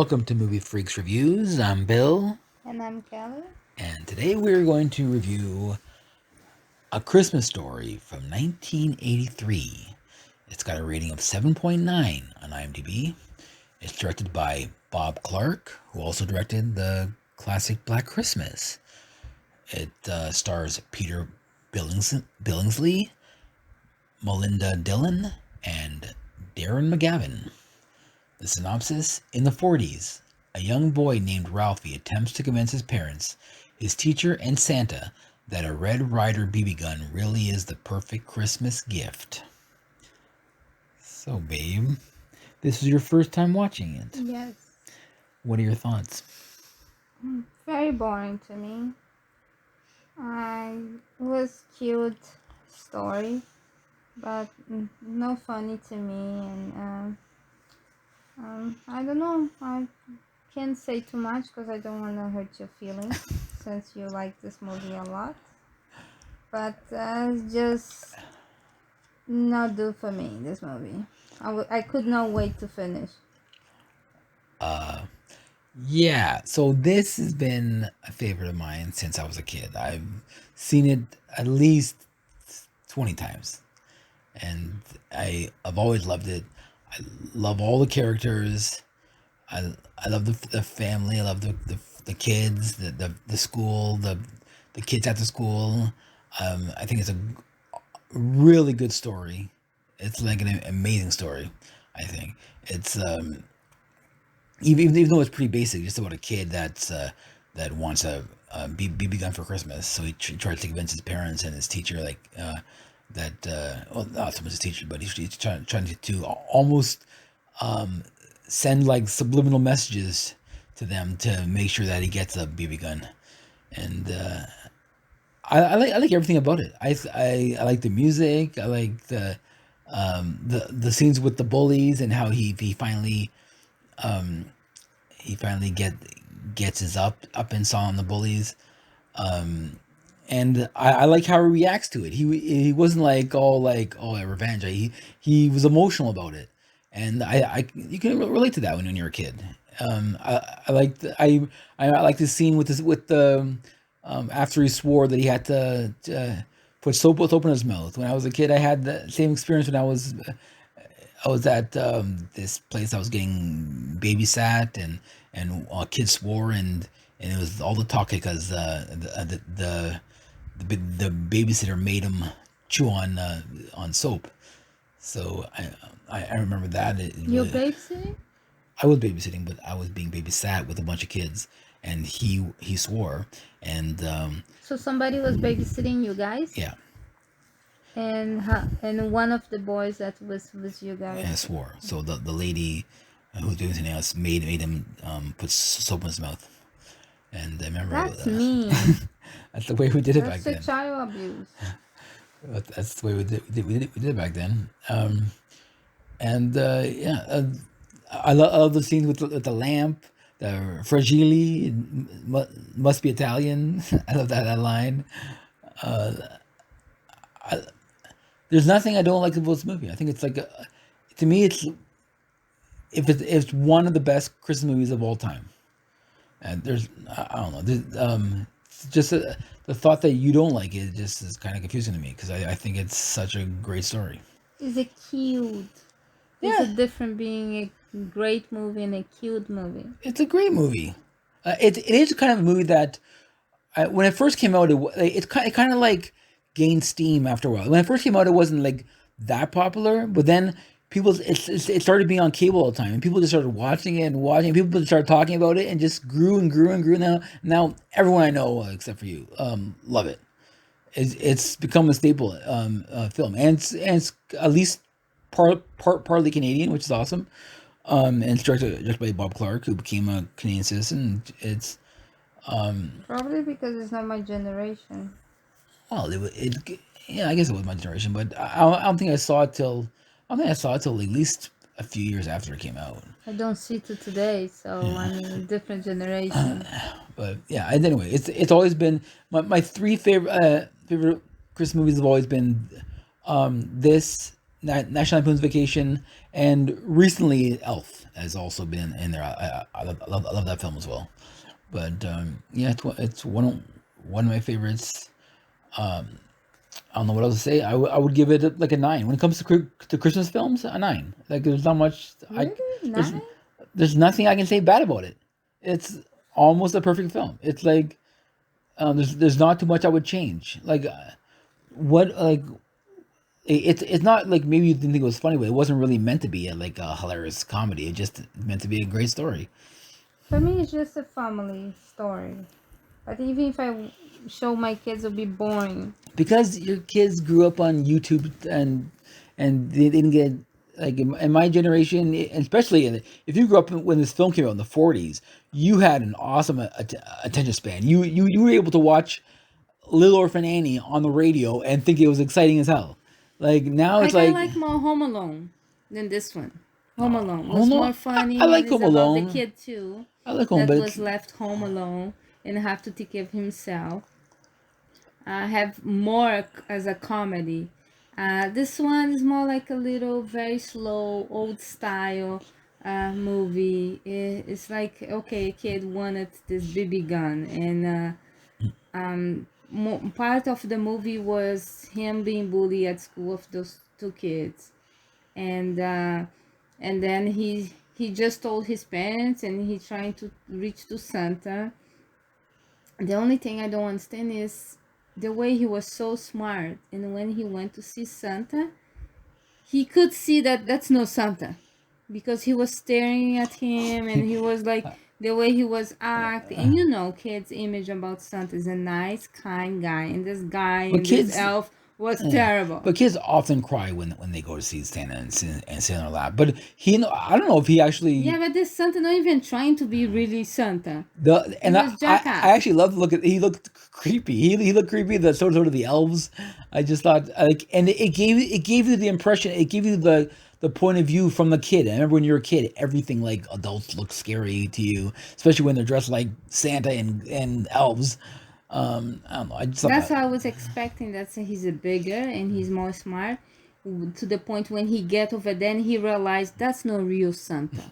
Welcome to Movie Freaks Reviews. I'm Bill, And I'm Kelly. and today we're going to review A Christmas Story from 1983. It's got a rating of 7.9 on IMDb. It's directed by Bob Clark, who also directed the classic Black Christmas. It stars Peter Billingsley, Melinda Dillon, and Darren McGavin. The synopsis: in the 40s, a young boy named Ralphie attempts to convince his parents, his teacher, and Santa that a Red Ryder BB gun really is the perfect Christmas gift. So, babe, this is your first time watching it. Yes. What are your thoughts? Very boring to me. It was cute story, but no funny to me. And I don't know. I can't say too much because I don't want to hurt your feelings since you like this movie a lot. But it's just not do for me, this movie. I could not wait to finish. Yeah, so this has been a favorite of mine since I was a kid. I've seen it at least 20 times, and I've always loved it. I love all the characters. I love the family. I love the kids, the school, the kids at the school. I think it's a really good story. It's like an amazing story. I think it's even though it's pretty basic, just about a kid that wants a BB gun for Christmas. So he tries to convince his parents and his teacher, like that. Well, not so much his teacher, but he's trying to almost send like subliminal messages to them to make sure that he gets a BB gun. And I like everything about it. I like the music. I like the scenes with the bullies and how he finally gets his up and saw on the bullies. And I like how he reacts to it. He wasn't like all like, oh, revenge. He was emotional about it, and I you can relate to that when you're a kid. I like I like the scene with the after he swore that he had to put soap in his mouth. When I was a kid, I had the same experience when I was at this place. I was getting babysat, and kids swore, and it was all the talk because the babysitter made him chew on soap. So I remember that. You're babysitting? I was babysitting, but I was being babysat with a bunch of kids, and he swore, and So somebody was babysitting you guys? yeah, And one of the boys that was with you and guys. swore. So the lady who was doing something else made him put soap in his mouth, and I remember That's mean. that's the way we did it back That's a then. child abuse. That's the way we did it back then. And yeah, I love the scenes with the lamp, the fragile must be Italian. I love that line. There's nothing I don't like about this movie. I think it's like to me it's it's one of the best Christmas movies of all time. And there's I don't know. It's just the thought that you don't like it just is kind of confusing to me because I think it's such a great story. Is it cute? Is Yeah, it different being a great movie and a cute movie? it's a great movie. It is kind of a movie that when it first came out, it kind of like gained steam after a while. When it first came out, it wasn't like that popular, but then it started being on cable all the time, and people just started watching it and watching it. People just started talking about it, and just grew and grew and grew. Now everyone I know, except for you, love it. It's become a staple film, and it's at least partly Canadian, which is awesome. And it's directed by Bob Clark, who became a Canadian citizen. It's Probably because it's not my generation. well, yeah, I guess it was my generation, but I don't think I saw it till at least a few years after it came out. I don't see to today, so I mean, different generation. But yeah, and anyway, it's always been my three favorite Christmas movies have always been this National Lampoon's Vacation, and recently Elf has also been in there. I love that film as well. But yeah, it's one of my favorites. I don't know what else to say. I would give it like a 9 when it comes to Christmas films. A 9. Like there's not much. Really? There's 9? there's nothing I can say bad about it. It's almost a perfect film. It's like there's not too much I would change. Like what like it's not like maybe you didn't think it was funny, but it wasn't really meant to be like a hilarious comedy. It just meant to be a great story. For me, it's just a family story. But even if I show my kids, it'll be boring. Because your kids grew up on YouTube and they didn't get like in my generation, especially if you grew up when this film came out in the 40s, you had an awesome attention span. You were able to watch Little Orphan Annie on the radio and think it was exciting as hell. Like now it's Like I like like more Home Alone than this one. Home Alone was Home Alone. more funny I like and it's Home about the Alone. kid too I like Home, that but was left home alone and have to take care of himself. Have more as a comedy. This one is more like a little very slow old style movie. It's like okay, a kid wanted this BB gun and part of the movie was him being bullied at school of those two kids, and then he just told his parents and he trying to reach to Santa. The only thing I don't understand is the way he was so smart, and when he went to see Santa, he could see that that's no Santa because he was staring at him and he was like the way he was acting. And you know, kids' image about Santa is a nice, kind guy, and this guy but and kids, this elf was terrible. but kids often cry when they go to see Santa and sit in their lap. But I don't know if he actually Yeah, but this Santa not even trying to be really Santa. and was jackass. I actually love to look at. He looked creepy. He looked creepy. The sort of the elves. I just thought like, and it gave you the impression. It gave you the point of view from the kid. I remember when you were a kid, everything like adults look scary to you, especially when they're dressed like Santa and elves. I don't know. I just thought That's that. what I was expecting. That he's a bigger and he's more smart. To the point when he get over there, and he realized that's no real Santa.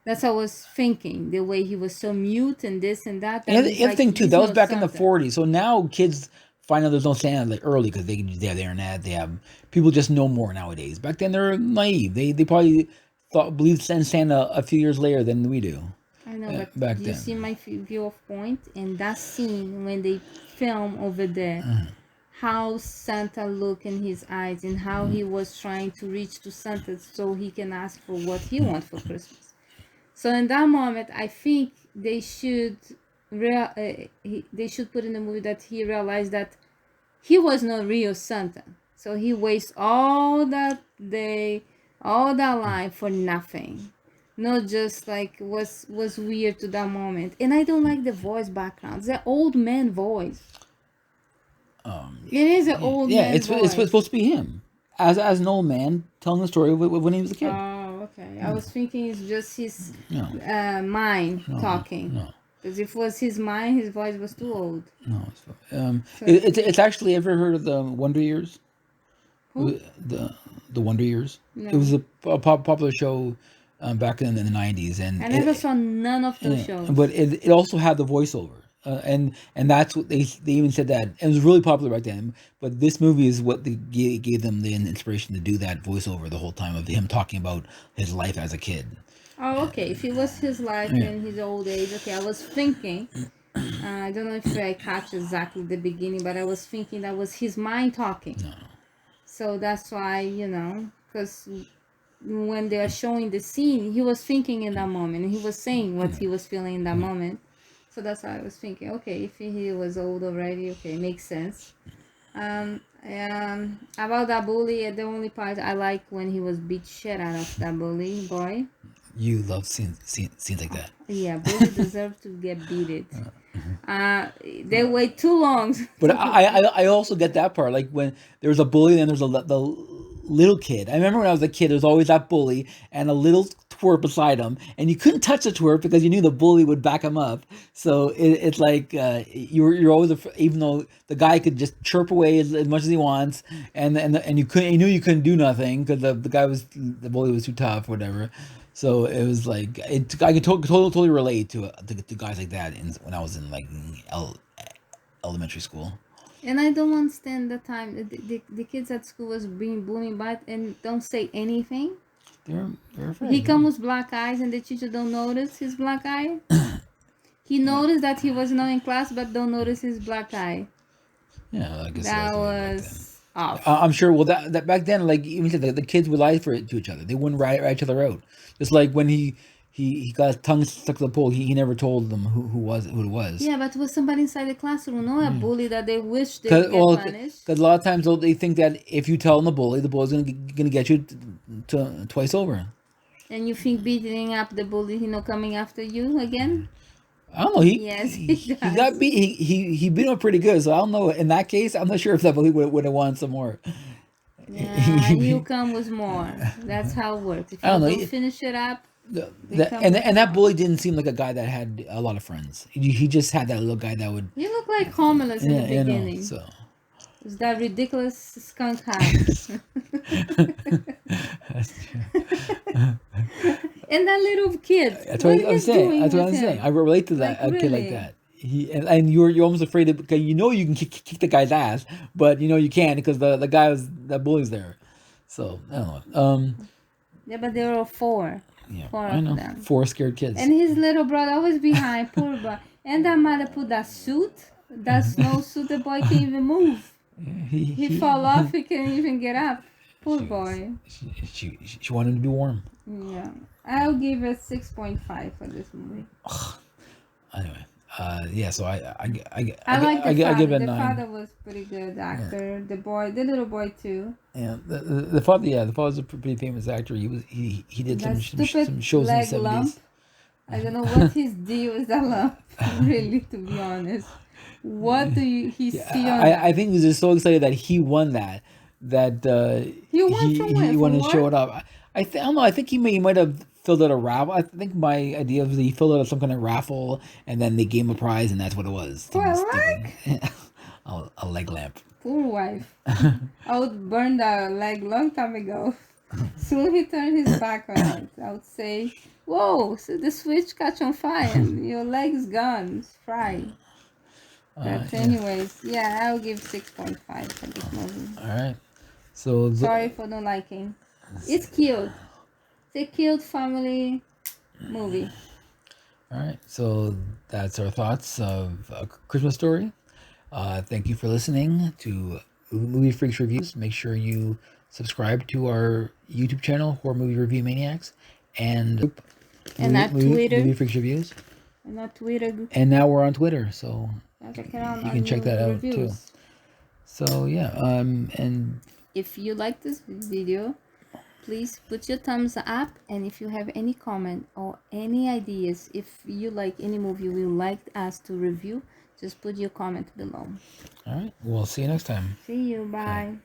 That's what I was thinking. The way he was so mute and this and that. And He's the other thing too, he's that was no back in the Santa. 40s. So now kids find out there's no Santa like early because they have the internet. They have people just know more nowadays. Back then they're naive. They probably believed Santa a few years later than we do. I know, but Back you then. see my view of point and that scene when they film over there, how Santa looked in his eyes and how he was trying to reach to Santa so he can ask for what he wants for Christmas. So in that moment, I think they should they should put in the movie that he realized that he was not real Santa. So he wastes all that day, all that line for nothing. Not just like was weird to that moment. And I don't like the voice backgrounds. The old man voice. It is an old Yeah, man voice. it's supposed to be him as an old man telling the story of when he was a kid. Oh, okay. I was thinking it's just his No. mind talking. No. Because if it was his mind, his voice was too old. No, it's actually, ever heard of the Wonder Years? Who? The Wonder Years. No. It was a popular show back in the 90s, and I never saw none of those shows. But it also had the voiceover, and that's what they even said that and it was really popular back then. But this movie is what they gave them the inspiration to do that voiceover the whole time of him talking about his life as a kid. Oh, okay. If it was his life in his old age, okay. I was thinking. I don't know if I catch exactly the beginning, but I was thinking that was his mind talking. No. So that's why, because when they are showing the scene, he was thinking in that moment. He was saying what he was feeling in that moment. So that's why I was thinking, okay, if he was old already, okay, makes sense. About that bully, the only part I like when he was beat shit out of that bully boy. You love scenes like that. Yeah, bully deserve to get beaten. They wait too long. But I also get that part. Like when there's a bully and there's the little kid. I remember when I was a kid, there was always that bully and a little twerp beside him, and you couldn't touch the twerp because you knew the bully would back him up. So it's like you're always even though the guy could just chirp away as much as he wants, and you knew you couldn't do nothing because the bully was too tough, whatever. So it was like I could totally relate to guys like that when I was in like elementary school. And I don't understand the time the kids at school was being bullied by and don't say anything. They're afraid. He comes with black eyes and the teacher don't notice his black eye. He noticed that he was not in class but don't notice his black eye. Yeah, I guess that was off. I'm sure. Well, that back then, like even the kids would lie to each other. They wouldn't write each other out. Just like when he got his tongue stuck to the pole, he never told them who it was. Yeah, but it was somebody inside the classroom, not a bully that they wish they would get punished. Because a lot of times they think that if you tell them the bully's gonna get you twice over. And you think beating up the bully, coming after you again? I don't know. He got beat. He beat him pretty good. So I don't know. In that case, I'm not sure if that bully would have won some more. Yeah, he'll come with more. That's how it works. If you don't finish it up. That bully didn't seem like a guy that had a lot of friends. He just had that little guy that would. He looked like homeless in the beginning. So. It was that ridiculous skunk hat. That's true. And that little kid. That's what I'm saying. I relate to that kid like that. And you're almost afraid because you can kick the guy's ass, but you can't because the bully's there. So I don't know. Yeah, but there were four. Yeah, four I know. Of them. 4 scared kids. And his little brother was behind, poor boy. And that mother put that snow suit. The boy can't even move. He fall off. He can't even get up. Poor boy. She wanted him to be warm. Yeah, I'll give it 6.5 for this movie. Anyway, yeah. So I like the father. give it a 9. The father was pretty good actor. Yeah. The little boy too. Yeah, the father. Yeah, the father's a pretty famous actor. He did some shows in the 70s. Lump. I don't know what his deal with that lump. Really, to be honest. What do he see on? I think he was just so excited that he won that he wanted to show it up. I don't know. I think he might have filled out a raffle. I think my idea was he filled out some kind of raffle and then they gave him a prize and that's what it was. For a leg? A leg lamp. Poor wife. I would burn that leg long time ago. Soon he turned his back on it. I would say, whoa, so the switch catch on fire and your leg's gone. It's fried. But anyways, yeah, I'll give 6.5 for this movie. All right. So sorry for not liking. It's cute. It's a cute family movie. All right. So that's our thoughts of A Christmas Story. Thank you for listening to Movie Freaks Reviews. Make sure you subscribe to our YouTube channel, Horror Movie Review Maniacs, and Twitter. Movie Freaks Reviews. And that Twitter. And now we're on Twitter, so you can check that out reviews. too. So yeah, and if you like this video, please put your thumbs up, and if you have any comment or any ideas, if you like any movie you would like us to review, just put your comment below. All right, we'll see you next time. See you. Bye.